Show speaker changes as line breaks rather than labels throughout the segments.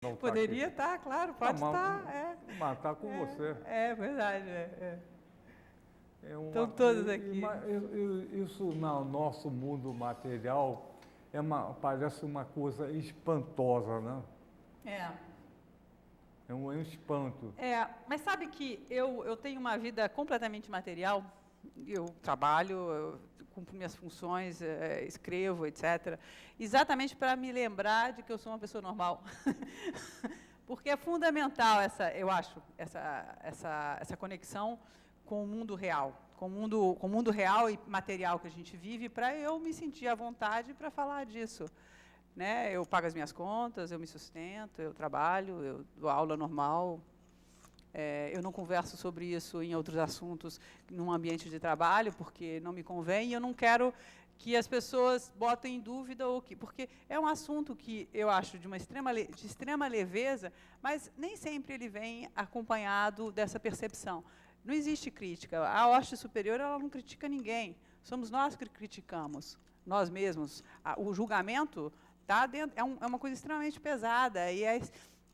Não está
Poderia
aqui.
estar, claro, pode estar.
Mas está com você.
É verdade.
Estão
Estão todos aqui.
Isso no nosso mundo material parece uma coisa espantosa, né? É um espanto.
Mas sabe que eu tenho uma vida completamente material. Eu trabalho, eu cumpro minhas funções, escrevo, etc. Exatamente para me lembrar de que eu sou uma pessoa normal. Porque é fundamental eu acho, essa conexão com o mundo real, com o mundo real e material que a gente vive, para eu me sentir à vontade para falar disso. Né? Eu pago as minhas contas, eu me sustento, eu trabalho, eu dou aula normal. Eu não converso sobre isso em outros assuntos num ambiente de trabalho, porque não me convém, e eu não quero que as pessoas botem em dúvida, porque é um assunto que eu acho de extrema leveza, mas nem sempre ele vem acompanhado dessa percepção. Não existe crítica. A hoste superior ela não critica ninguém. Somos nós que criticamos, nós mesmos. O julgamento tá dentro, é uma coisa extremamente pesada e é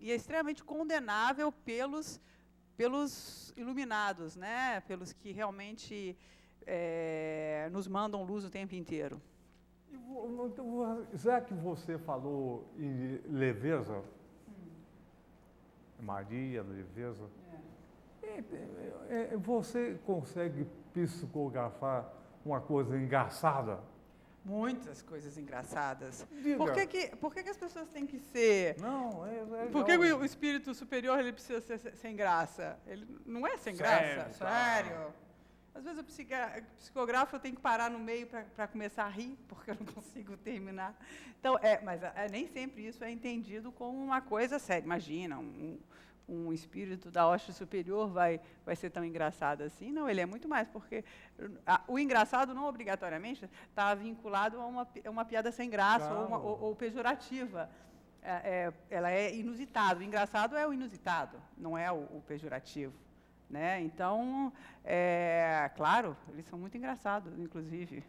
extremamente condenável pelos iluminados, né? Pelos que realmente nos mandam luz o tempo inteiro.
Já que você falou em leveza, Maria, leveza, você consegue psicografar uma coisa engraçada?
Muitas coisas engraçadas.
Diga.
Por que as pessoas têm que ser...
Não,
Por que o espírito superior ele precisa ser sem graça? Ele não é sem graça? Sério. Às vezes o psicografo eu tenho que parar no meio para começar a rir, porque eu não consigo terminar. Então, mas nem sempre isso é entendido como uma coisa séria. Imagina, um espírito da hoste superior vai ser tão engraçado assim? Não, ele é muito mais, porque o engraçado não obrigatoriamente está vinculado a uma piada sem graça ou pejorativa. Ela é inusitada. O engraçado é o inusitado, não é o pejorativo. Né? Então, claro, eles são muito engraçados, inclusive.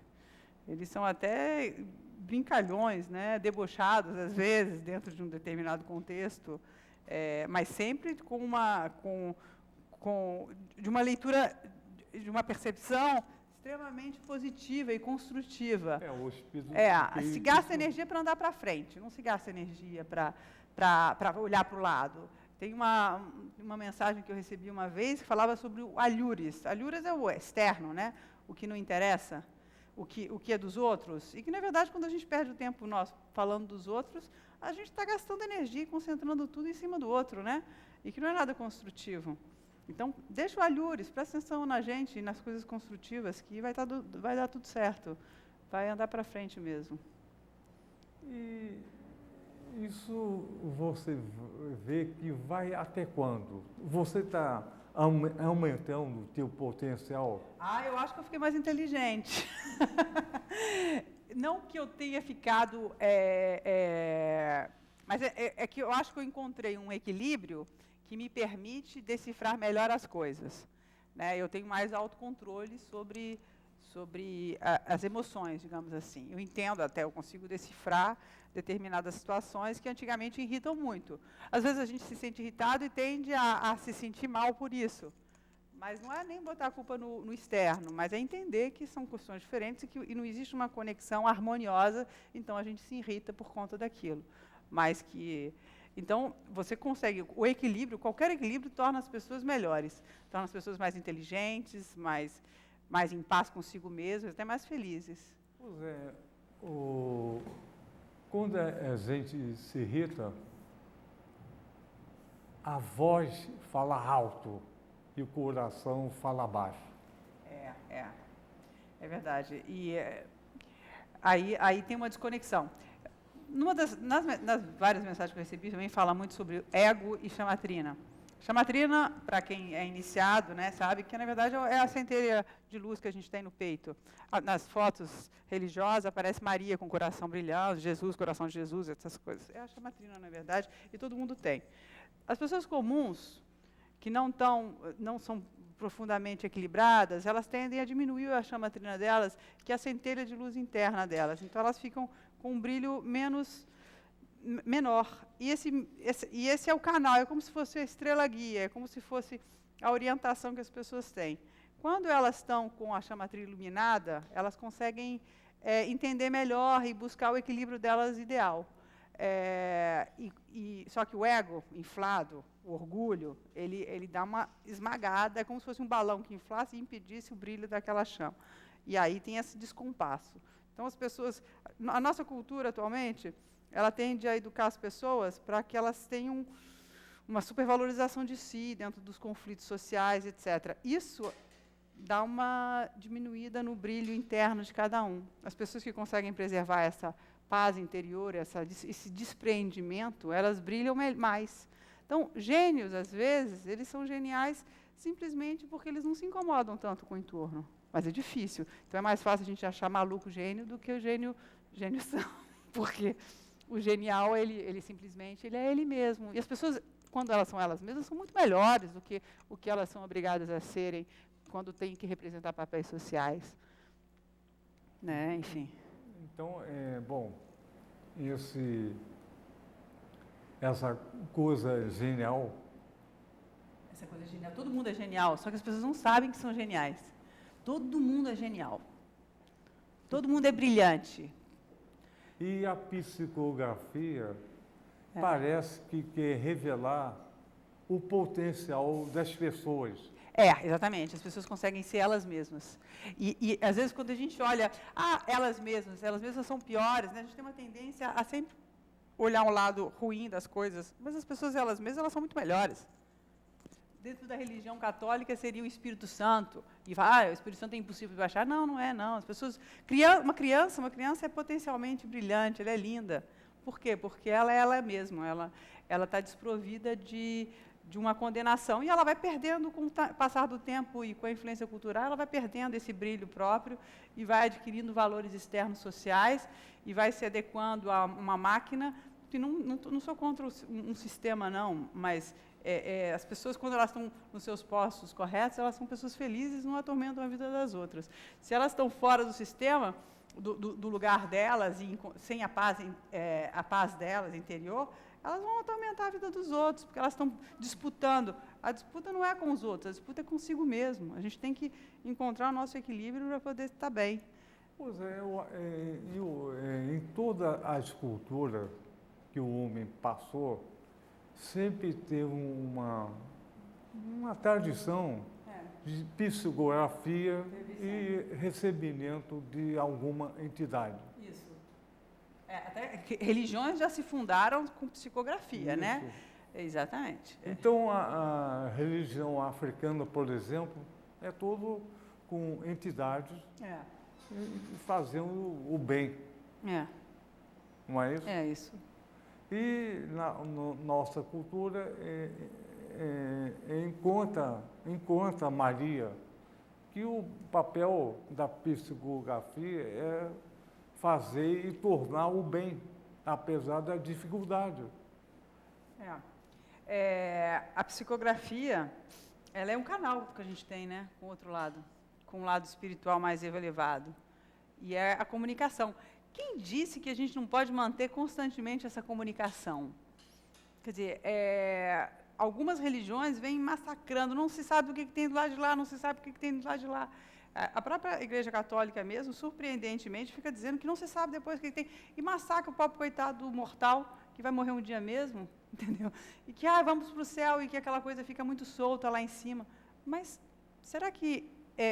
Eles são até brincalhões, né? Debochados, às vezes, dentro de um determinado contexto, mas sempre de uma leitura, de uma percepção extremamente positiva e construtiva. Se gasta energia para andar para frente, não se gasta energia para olhar para o lado. Tem uma mensagem que eu recebi uma vez que falava sobre o alhures. Alhures é o externo, né? O que não interessa, o que é dos outros. E que, na verdade, quando a gente perde o tempo nosso falando dos outros, a gente está gastando energia e concentrando tudo em cima do outro, né? E que não é nada construtivo. Então, deixa o alhures, presta atenção na gente e nas coisas construtivas, que vai dar tudo certo. Vai andar para frente mesmo.
E isso você vê que vai até quando? Você está aumentando o teu potencial?
Eu acho que eu fiquei mais inteligente. Não que eu tenha ficado... mas é que eu acho que eu encontrei um equilíbrio que me permite decifrar melhor as coisas. Né? Eu tenho mais autocontrole sobre as emoções, digamos assim. Eu entendo até, eu consigo decifrar determinadas situações que antigamente irritam muito. Às vezes a gente se sente irritado e tende a se sentir mal por isso. Mas não é nem botar a culpa no externo, mas é entender que são questões diferentes e não existe uma conexão harmoniosa, então a gente se irrita por conta daquilo. Mas que... Então, você consegue... O equilíbrio, qualquer equilíbrio, torna as pessoas melhores. Torna as pessoas mais inteligentes, mais em paz consigo mesmas, até mais felizes.
Pois é. Quando a gente se irrita, a voz fala alto e o coração fala baixo.
É verdade. E aí tem uma desconexão. Nas várias mensagens que eu recebi, também fala muito sobre ego e chamatrina. Chamatrina, para quem é iniciado, né, sabe que, na verdade, é a centelha de luz que a gente tem no peito. Nas fotos religiosas, aparece Maria com o coração brilhando, Jesus, coração de Jesus, essas coisas. É a chamatrina, na verdade, e todo mundo tem. As pessoas comuns, que não são profundamente equilibradas, elas tendem a diminuir a chamatrina delas, que é a centelha de luz interna delas. Então, elas ficam com um brilho menos menor. E esse é o canal, é como se fosse a estrela guia, é como se fosse a orientação que as pessoas têm. Quando elas estão com a chama triiluminada, elas conseguem entender melhor e buscar o equilíbrio delas ideal. Só que o ego inflado, o orgulho, ele dá uma esmagada, é como se fosse um balão que inflasse e impedisse o brilho daquela chama. E aí tem esse descompasso. Então, as pessoas... A nossa cultura, atualmente, ela tende a educar as pessoas para que elas tenham uma supervalorização de si, dentro dos conflitos sociais, etc. Isso dá uma diminuída no brilho interno de cada um. As pessoas que conseguem preservar essa paz interior, esse despreendimento, elas brilham mais. Então, gênios, às vezes, eles são geniais simplesmente porque eles não se incomodam tanto com o entorno. Mas é difícil. Então, é mais fácil a gente achar maluco gênio do que o gênio são. Porque o genial, ele simplesmente é ele mesmo. E as pessoas, quando elas são elas mesmas, são muito melhores do que o que elas são obrigadas a serem quando têm que representar papéis sociais. Né? Enfim.
Então, essa coisa genial...
Essa coisa genial, todo mundo é genial, só que as pessoas não sabem que são geniais. Todo mundo é genial. Todo mundo é brilhante.
E a psicografia parece que quer revelar o potencial das pessoas.
Exatamente. As pessoas conseguem ser elas mesmas. E às vezes, quando a gente olha, elas mesmas são piores, né? A gente tem uma tendência a sempre olhar um lado ruim das coisas, mas as pessoas, elas mesmas, elas são muito melhores. Dentro da religião católica seria o Espírito Santo. E o Espírito Santo é impossível de baixar. Não, não é, não. As pessoas... Uma criança é potencialmente brilhante, ela é linda. Por quê? Porque ela é ela mesma. Ela está desprovida de uma condenação. E ela vai perdendo, com o passar do tempo e com a influência cultural, ela vai perdendo esse brilho próprio e vai adquirindo valores externos sociais e vai se adequando a uma máquina. Que não sou contra um sistema, não, mas... as pessoas, quando elas estão nos seus postos corretos, elas são pessoas felizes e não atormentam a vida das outras. Se elas estão fora do sistema, do lugar delas, e sem a paz delas interior, elas vão atormentar a vida dos outros, porque elas estão disputando. A disputa não é com os outros, a disputa é consigo mesmo. A gente tem que encontrar o nosso equilíbrio para poder estar bem.
Pois em todas as culturas que o homem passou, sempre teve uma tradição de psicografia e recebimento de alguma entidade.
Isso. Até religiões já se fundaram com psicografia,
Isso.
Né? Exatamente.
Então, a religião africana, por exemplo, é todo com entidades fazendo o bem. Não é isso?
É isso.
E na nossa cultura, encontra Maria, que o papel da psicografia é fazer e tornar o bem, apesar da dificuldade.
A psicografia, ela é um canal que a gente tem, né, com o outro lado, com um lado espiritual mais elevado, e é a comunicação. Quem disse que a gente não pode manter constantemente essa comunicação? Quer dizer, algumas religiões vêm massacrando, não se sabe o que tem do lado de lá, não se sabe o que tem do lado de lá. A própria Igreja Católica mesmo, surpreendentemente, fica dizendo que não se sabe depois o que tem, e massacra o pobre coitado do mortal, que vai morrer um dia mesmo, entendeu? E que, vamos para o céu, e que aquela coisa fica muito solta lá em cima. Mas será que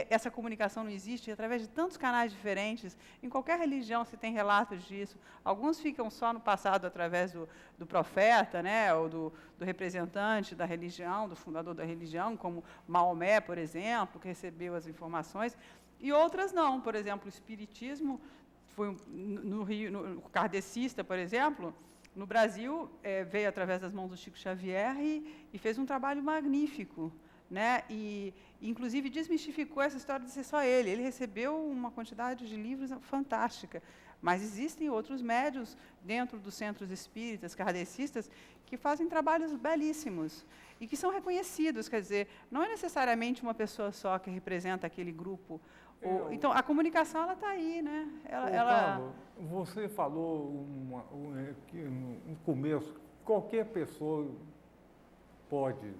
essa comunicação não existe através de tantos canais diferentes? Em qualquer religião se tem relatos disso. Alguns ficam só no passado através do profeta, né, ou do representante da religião, do fundador da religião, como Maomé, por exemplo, que recebeu as informações, e outras não. Por exemplo, o espiritismo, no Rio, o kardecista, por exemplo, no Brasil, veio através das mãos do Chico Xavier e fez um trabalho magnífico. Né? E, inclusive, desmistificou essa história de ser só ele. Ele recebeu uma quantidade de livros fantástica, mas existem outros médiuns dentro dos centros espíritas, kardecistas, que fazem trabalhos belíssimos e que são reconhecidos. Quer dizer, não é necessariamente uma pessoa só que representa aquele grupo. Então, a comunicação, ela está aí, né?
Carlos, você falou que no começo, qualquer pessoa pode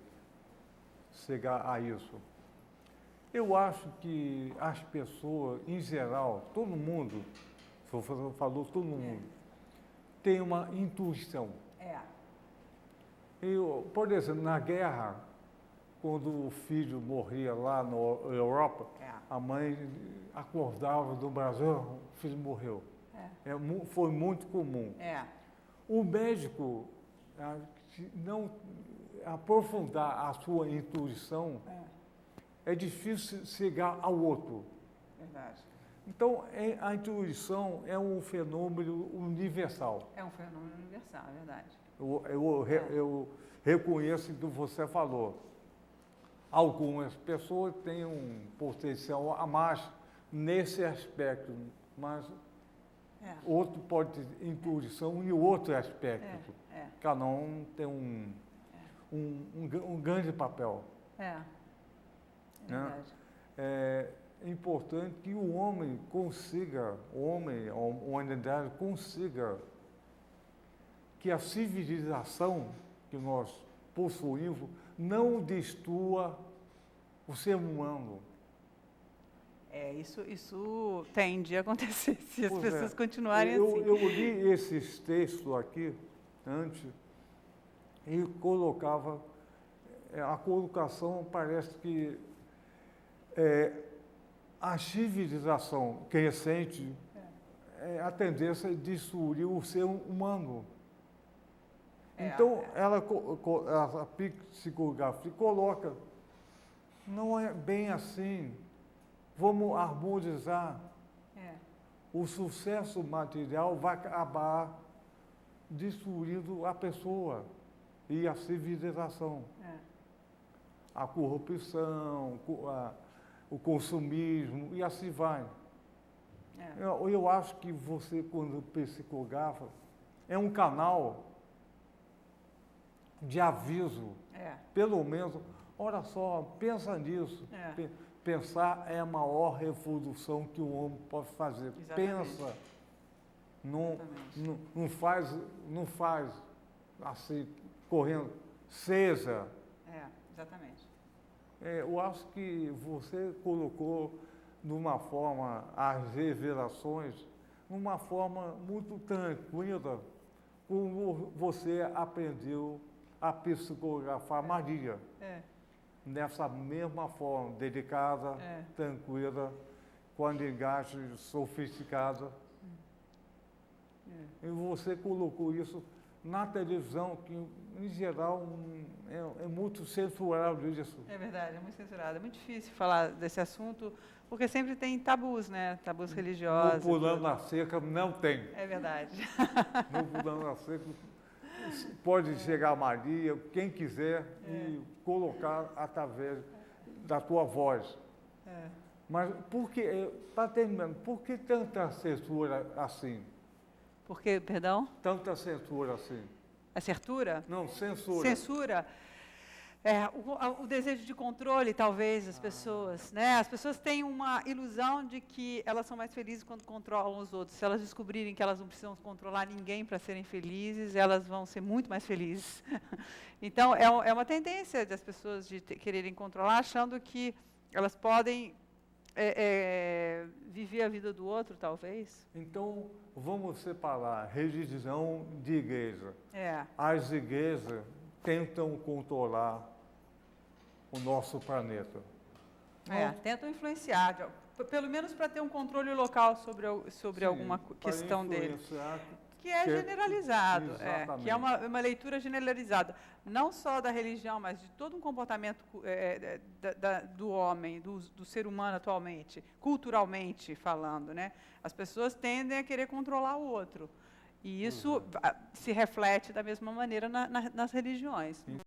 chegar a isso. Eu acho que as pessoas, em geral, todo mundo, você falou todo mundo, tem uma intuição. Por exemplo, na guerra, quando o filho morria lá na Europa, a mãe acordava do Brasil, o filho morreu. Foi muito comum. O médico, se não aprofundar a sua intuição, é difícil chegar ao outro.
Verdade.
Então, a intuição é um fenômeno universal.
É um fenômeno universal, é verdade.
Eu reconheço o que você falou. Algumas pessoas têm um potencial a mais nesse aspecto, mas outro pode ter intuição em outro aspecto. Cada um tem um grande papel.
É verdade.
É importante que o homem consiga, a humanidade consiga que a civilização que nós possuímos não destrua o ser humano.
Isso tende a acontecer se as pessoas continuarem assim.
Eu li esses textos aqui antes e colocava, a colocação parece que a civilização crescente a tendência de destruir o ser humano. Então, a psicografia coloca, não é bem assim, vamos harmonizar. O sucesso material vai acabar destruindo a pessoa e a civilização. A corrupção, o consumismo e assim vai. Eu acho que você, quando psicografa, é um canal de aviso, pelo menos, olha só, pensa nisso. Pensar é a maior revolução que o homem pode fazer.
Exatamente.
Pensa, não faz assim, correndo, seja.
Exatamente.
Eu acho que você colocou numa forma as revelações, numa forma muito tranquila, como você aprendeu a psicografar Maria. Nessa mesma forma, delicada, tranquila, com a linguagem sofisticada. E você colocou isso na televisão, que em geral é muito censurado isso.
É verdade, é muito censurado. É muito difícil falar desse assunto, porque sempre tem tabus, né? Tabus religiosos.
No Pulando a Cerca não tem.
É verdade.
No Pulando a Cerca pode chegar a Maria, quem quiser, e colocar através da tua voz. Mas por que, para terminar, por que tanta censura assim?
Por que, perdão?
Tanta censura assim?
A censura?
Não, censura.
Censura. O desejo de controle, talvez, das pessoas, né? As pessoas têm uma ilusão de que elas são mais felizes quando controlam os outros. Se elas descobrirem que elas não precisam controlar ninguém para serem felizes, elas vão ser muito mais felizes. Então, é uma tendência das pessoas de quererem controlar, achando que elas podem viver a vida do outro, talvez.
Então, vamos separar religião de igreja. As igrejas tentam controlar o nosso planeta.
Tentam influenciar, pelo menos para ter um controle local sobre alguma questão deles. Que é generalizado, que é uma leitura generalizada, não só da religião, mas de todo um comportamento do homem, do ser humano atualmente, culturalmente falando, né? As pessoas tendem a querer controlar o outro. E isso se reflete da mesma maneira nas religiões.